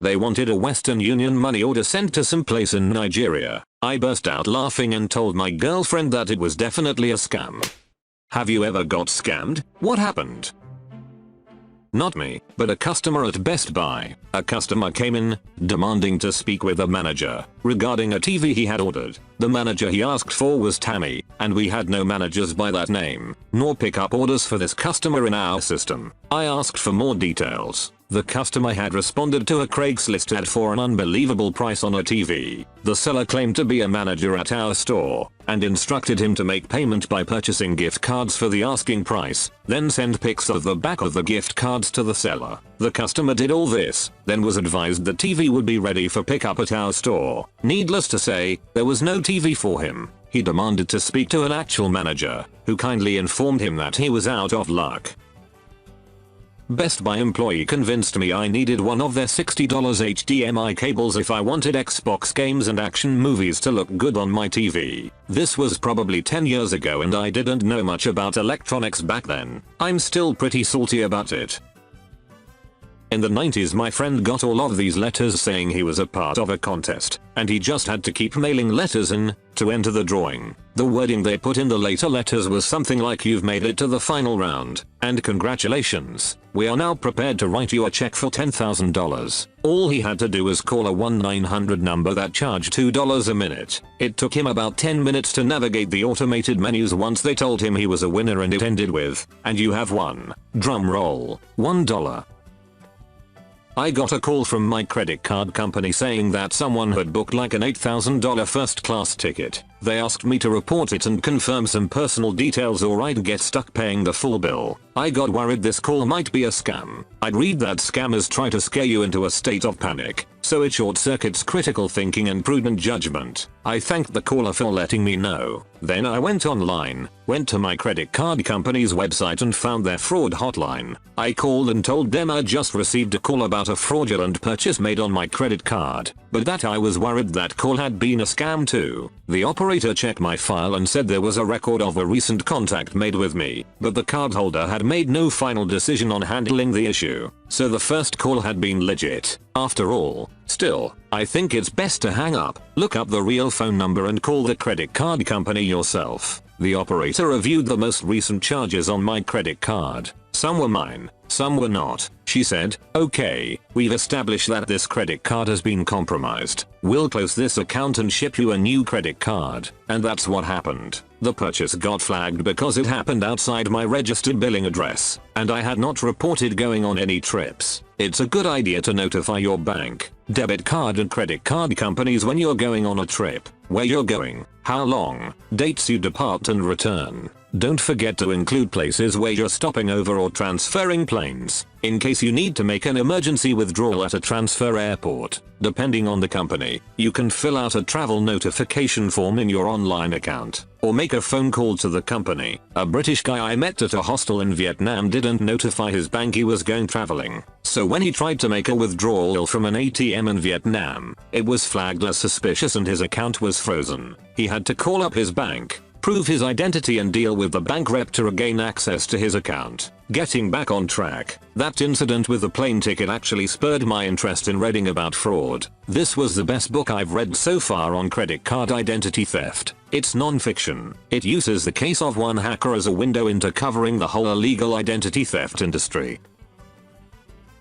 They wanted a Western Union money order sent to some place in Nigeria. I burst out laughing and told my girlfriend that it was definitely a scam. Have you ever got scammed? What happened? Not me, but a customer at Best Buy. A customer came in, demanding to speak with a manager regarding a TV he had ordered. The manager he asked for was Tammy, and we had no managers by that name, nor pick up orders for this customer in our system. I asked for more details. The customer had responded to a Craigslist ad for an unbelievable price on a TV. The seller claimed to be a manager at our store and instructed him to make payment by purchasing gift cards for the asking price, then send pics of the back of the gift cards to the seller. The customer did all this, then was advised the TV would be ready for pickup at our store. Needless to say, there was no TV for him. He demanded to speak to an actual manager, who kindly informed him that he was out of luck. Best Buy employee convinced me I needed one of their $60 HDMI cables if I wanted Xbox games and action movies to look good on my TV. This was probably 10 years ago and I didn't know much about electronics back then. I'm still pretty salty about it. In the 90s my friend got all of these letters saying he was a part of a contest, and he just had to keep mailing letters in to enter the drawing. The wording they put in the later letters was something like "You've made it to the final round, and congratulations. We are now prepared to write you a check for $10,000. All he had to do was call a 1-900 number that charged $2 a minute. It took him about 10 minutes to navigate the automated menus once they told him he was a winner, and it ended with, "And you have won." Drum roll. $1. I got a call from my credit card company saying that someone had booked like an $8,000 first class ticket. They asked me to report it and confirm some personal details or I'd get stuck paying the full bill. I got worried this call might be a scam. I'd read that scammers try to scare you into a state of panic, so it short circuits critical thinking and prudent judgment. I thanked the caller for letting me know. Then I went online, went to my credit card company's website and found their fraud hotline. I called and told them I just received a call about a fraudulent purchase made on my credit card, but that I was worried that call had been a scam too. The operator checked my file and said there was a record of a recent contact made with me, but the cardholder had made no final decision on handling the issue, so the first call had been legit. After all, still, I think it's best to hang up, look up the real phone number and call the credit card company yourself. The operator reviewed the most recent charges on my credit card. Some were mine, some were not. She said, "Okay, we've established that this credit card has been compromised. We'll close this account and ship you a new credit card." And that's what happened. The purchase got flagged because it happened outside my registered billing address, and I had not reported going on any trips. It's a good idea to notify your bank, debit card and credit card companies when you're going on a trip, where you're going, how long, dates you depart and return. Don't forget to include places where you're stopping over or transferring planes, in case you need to make an emergency withdrawal at a transfer airport. Depending on the company, you can fill out a travel notification form in your online account, or make a phone call to the company. A British guy I met at a hostel in Vietnam didn't notify his bank he was going traveling, so when he tried to make a withdrawal from an ATM in Vietnam, it was flagged as suspicious and his account was frozen. He had to call up his bank, prove his identity and deal with the bank rep to regain access to his account. Getting back on track, that incident with the plane ticket actually spurred my interest in reading about fraud. This was the best book I've read so far on credit card identity theft. It's non-fiction. It uses the case of one hacker as a window into covering the whole illegal identity theft industry.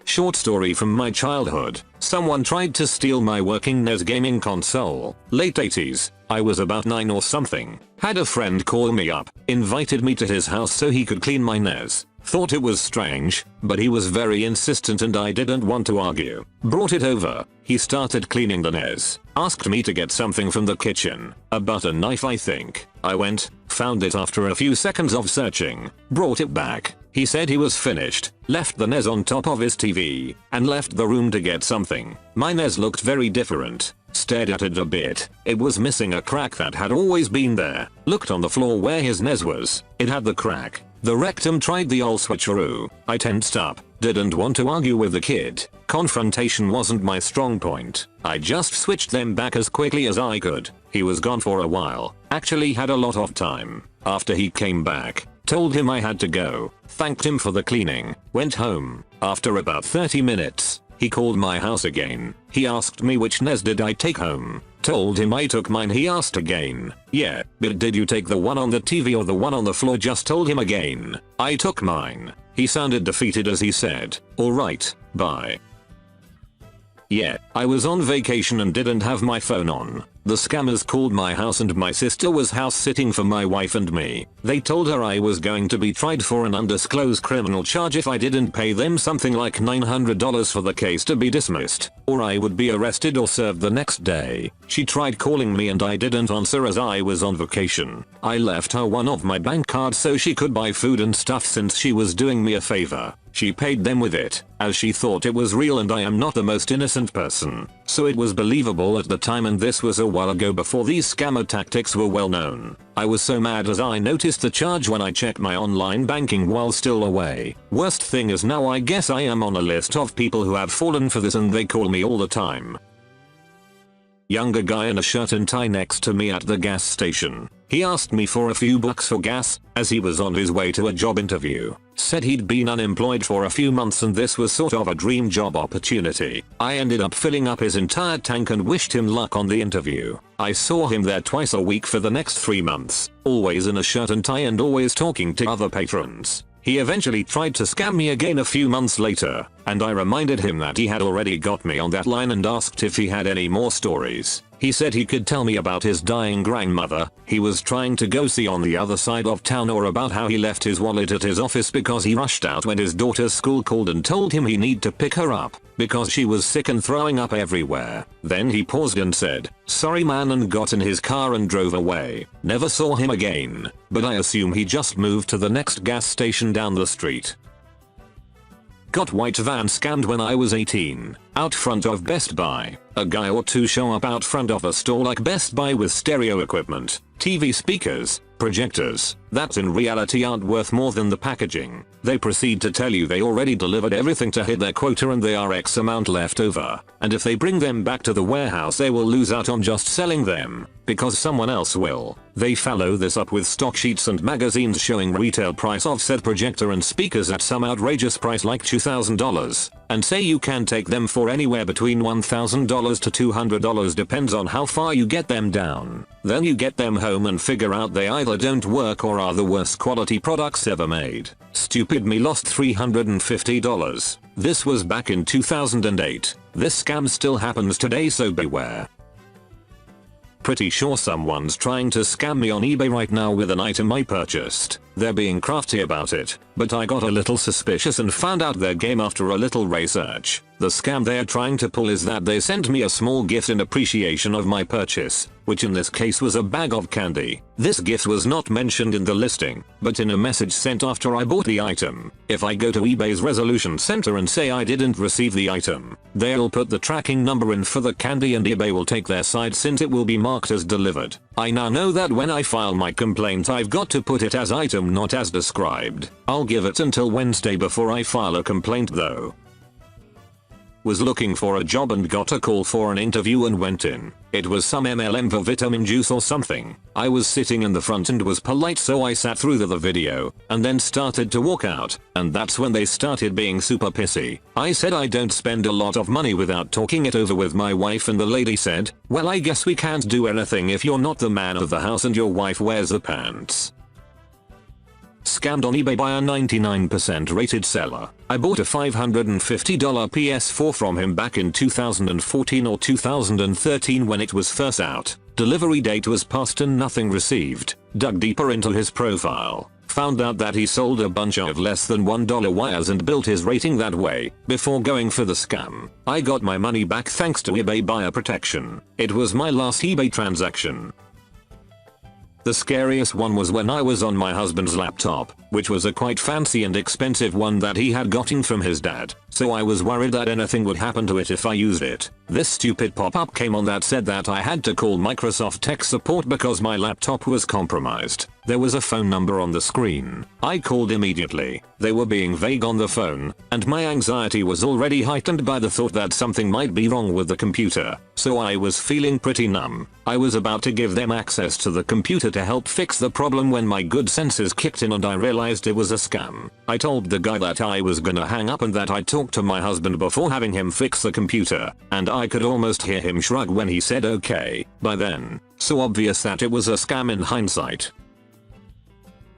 Short story from my childhood. Someone tried to steal my working NES gaming console. Late 80s. I was about 9 or something. Had a friend call me up, invited me to his house so he could clean my NES. Thought it was strange, but he was very insistent and I didn't want to argue. Brought it over. He started cleaning the NES. Asked me to get something from the kitchen. A butter knife I think. I went, found it after a few seconds of searching. Brought it back. He said he was finished, left the NES on top of his TV, and left the room to get something. My NES looked very different. Stared at it a bit. It was missing a crack that had always been there. Looked on the floor where his NES was. It had the crack. The rectum tried the old switcheroo. I tensed up. Didn't want to argue with the kid. Confrontation wasn't my strong point. I just switched them back as quickly as I could. He was gone for a while. Actually had a lot of time. After he came back, told him I had to go. Thanked him for the cleaning. Went home. After about 30 minutes, He called my house again. He asked me which NES did I take home. Told him I took mine. He asked again. Yeah, but did you take the one on the TV or the one on the floor? Just told him again. I took mine. He sounded defeated as he said, "Alright, bye." Yeah, I was on vacation and didn't have my phone on. The scammers called my house and my sister was house sitting for my wife and me. They told her I was going to be tried for an undisclosed criminal charge if I didn't pay them something like $900 for the case to be dismissed, or I would be arrested or served the next day. She tried calling me and I didn't answer as I was on vacation. I left her one of my bank cards so she could buy food and stuff since she was doing me a favor. She paid them with it, as she thought it was real, and I am not the most innocent person, so it was believable at the time, and this was a while ago before these scammer tactics were well known. I was so mad as I noticed the charge when I checked my online banking while still away. Worst thing is now I guess I am on a list of people who have fallen for this and they call me all the time. Younger guy in a shirt and tie next to me at the gas station. He asked me for a few bucks for gas, as he was on his way to a job interview. Said he'd been unemployed for a few months and this was sort of a dream job opportunity. I ended up filling up his entire tank and wished him luck on the interview. I saw him there twice a week for the next 3 months, always in a shirt and tie and always talking to other patrons. He eventually tried to scam me again a few months later, and I reminded him that he had already got me on that line and asked if he had any more stories. He said he could tell me about his dying grandmother he was trying to go see on the other side of town, or about how he left his wallet at his office because he rushed out when his daughter's school called and told him he need to pick her up because she was sick and throwing up everywhere. Then he paused and said, "Sorry man," and got in his car and drove away. Never saw him again, but I assume he just moved to the next gas station down the street. Got white van scammed when I was 18, out front of Best Buy. A guy or two show up out front of a store like Best Buy with stereo equipment, TV speakers, projectors, that in reality aren't worth more than the packaging. They proceed to tell you they already delivered everything to hit their quota and there are X amount left over, and if they bring them back to the warehouse they will lose out on just selling them, because someone else will. They follow this up with stock sheets and magazines showing retail price of said projector and speakers at some outrageous price like $2,000, and say you can take them for anywhere between $1,000 to $200, depends on how far you get them down. Then you get them home and figure out they either don't work or are the worst quality products ever made. Stupid me lost $350. This was back in 2008. This scam still happens today, so beware. Pretty sure someone's trying to scam me on eBay right now with an item I purchased. They're being crafty about it, but I got a little suspicious and found out their game after a little research. The scam they're trying to pull is that they sent me a small gift in appreciation of my purchase, which in this case was a bag of candy. This gift was not mentioned in the listing, but in a message sent after I bought the item. If I go to eBay's resolution center and say I didn't receive the item, they'll put the tracking number in for the candy and eBay will take their side since it will be marked as delivered. I now know that when I file my complaint I've got to put it as item, not as described. I'll give it until Wednesday before I file a complaint though. Was looking for a job and got a call for an interview and went in. It was some MLM for vitamin juice or something. I was sitting in the front and was polite, so I sat through the video and then started to walk out, and that's when they started being super pissy. I said I don't spend a lot of money without talking it over with my wife, and the lady said, "Well, I guess we can't do anything if you're not the man of the house and your wife wears the pants." Scammed on eBay by a 99% rated seller. I bought a $550 PS4 from him back in 2014 or 2013 when it was first out. Delivery date was passed and nothing received. Dug deeper into his profile. Found out that he sold a bunch of less than $1 wires and built his rating that way before going for the scam. I got my money back thanks to eBay buyer protection. It was my last eBay transaction. The scariest one was when I was on my husband's laptop, which was a quite fancy and expensive one that he had gotten from his dad, so I was worried that anything would happen to it if I used it. This stupid pop-up came on that said that I had to call Microsoft tech support because my laptop was compromised. There was a phone number on the screen. I called immediately. They were being vague on the phone, and my anxiety was already heightened by the thought that something might be wrong with the computer, so I was feeling pretty numb. I was about to give them access to the computer to help fix the problem when my good senses kicked in and I realized it was a scam. I told the guy that I was gonna hang up and that I'd talk to my husband before having him fix the computer, and I could almost hear him shrug when he said okay. By then, so obvious that it was a scam in hindsight.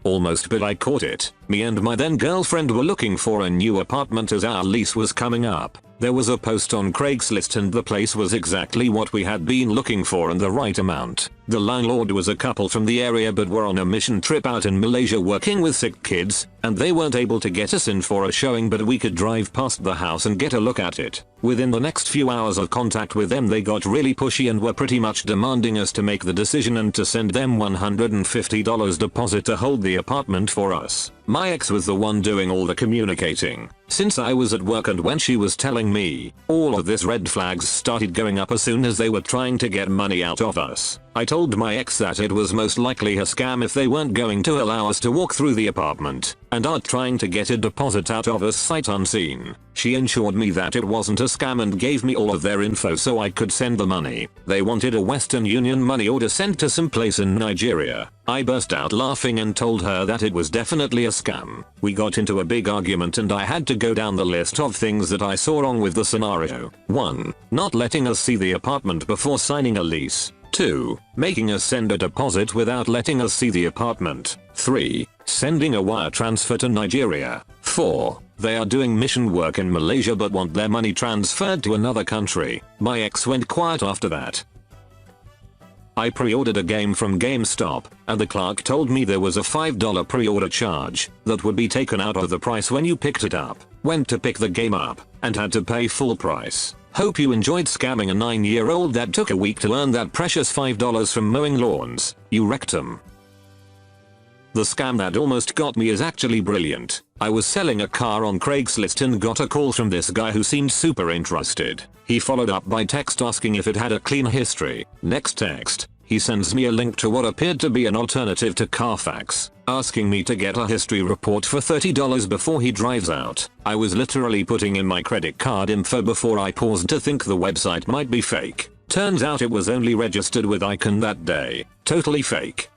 Almost, but I caught it. Me and my then girlfriend were looking for a new apartment as our lease was coming up. There was a post on Craigslist and the place was exactly what we had been looking for and the right amount. The landlord was a couple from the area but were on a mission trip out in Malaysia working with sick kids, and they weren't able to get us in for a showing, but we could drive past the house and get a look at it. Within the next few hours of contact with them, they got really pushy and were pretty much demanding us to make the decision and to send them $150 deposit to hold the apartment for us. My ex was the one doing all the communicating. Since I was at work and when she was telling me, all of this red flags started going up as soon as they were trying to get money out of us. I told my ex that it was most likely a scam if they weren't going to allow us to walk through the apartment, and are trying to get a deposit out of us sight unseen. She assured me that it wasn't a scam and gave me all of their info so I could send the money. They wanted a Western Union money order sent to some place in Nigeria. I burst out laughing and told her that it was definitely a scam. We got into a big argument and I had to go down the list of things that I saw wrong with the scenario. 1. Not letting us see the apartment before signing a lease. 2. Making us send a deposit without letting us see the apartment. 3. Sending a wire transfer to Nigeria. 4. They are doing mission work in Malaysia but want their money transferred to another country. My ex went quiet after that. I pre-ordered a game from GameStop, and the clerk told me there was a $5 pre-order charge that would be taken out of the price when you picked it up. Went to pick the game up, and had to pay full price. Hope you enjoyed scamming a 9-year-old that took a week to earn that precious $5 from mowing lawns, you rectum. The scam that almost got me is actually brilliant. I was selling a car on Craigslist and got a call from this guy who seemed super interested. He followed up by text asking if it had a clean history. Next text, he sends me a link to what appeared to be an alternative to Carfax, asking me to get a history report for $30 before he drives out. I was literally putting in my credit card info before I paused to think the website might be fake. Turns out it was only registered with Icon that day. Totally fake.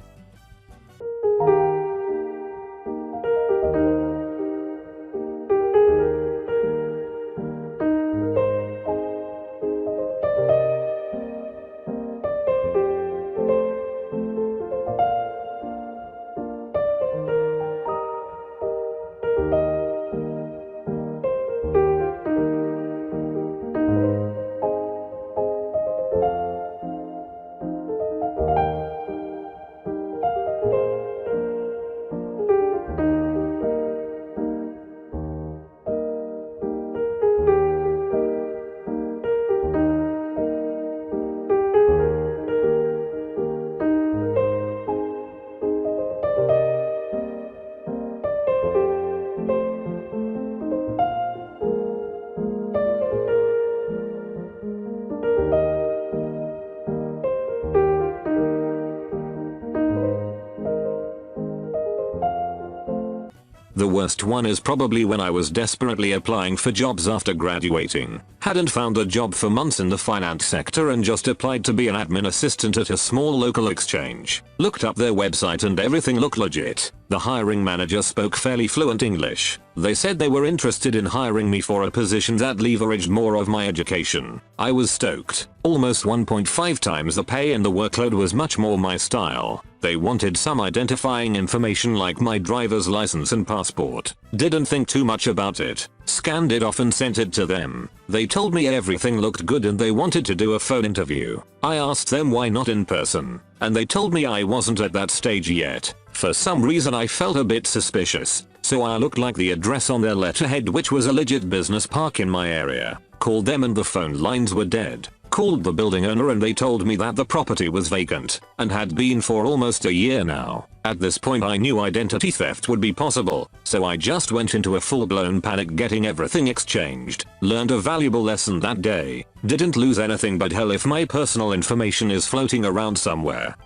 The worst one is probably when I was desperately applying for jobs after graduating. Hadn't found a job for months in the finance sector and just applied to be an admin assistant at a small local exchange. Looked up their website and everything looked legit. The hiring manager spoke fairly fluent English. They said they were interested in hiring me for a position that leveraged more of my education. I was stoked. Almost 1.5 times the pay and the workload was much more my style. They wanted some identifying information like my driver's license and passport. Didn't think too much about it. Scanned it off and sent it to them. They told me everything looked good and they wanted to do a phone interview. I asked them why not in person, and they told me I wasn't at that stage yet. For some reason I felt a bit suspicious, so I looked like the address on their letterhead, which was a legit business park in my area. Called them and the phone lines were dead. Called the building owner and they told me that the property was vacant and had been for almost a year now. At this point I knew identity theft would be possible, so I just went into a full-blown panic getting everything exchanged. Learned a valuable lesson that day. Didn't lose anything, but hell if my personal information is floating around somewhere.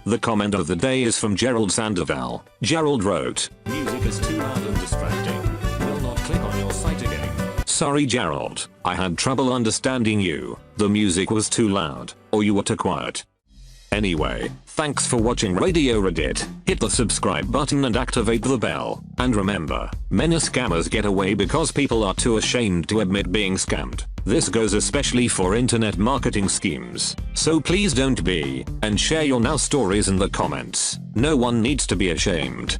The comment of the day is from Gerald Sandoval. Gerald wrote, "Music is too loud and distracting. Will not click on your site again." Sorry Gerald, I had trouble understanding you. The music was too loud, or you were too quiet. Anyway, thanks for watching Radio Reddit. Hit the subscribe button and activate the bell. And remember, many scammers get away because people are too ashamed to admit being scammed. This goes especially for internet marketing schemes. So please don't be, and share your now stories in the comments. No one needs to be ashamed.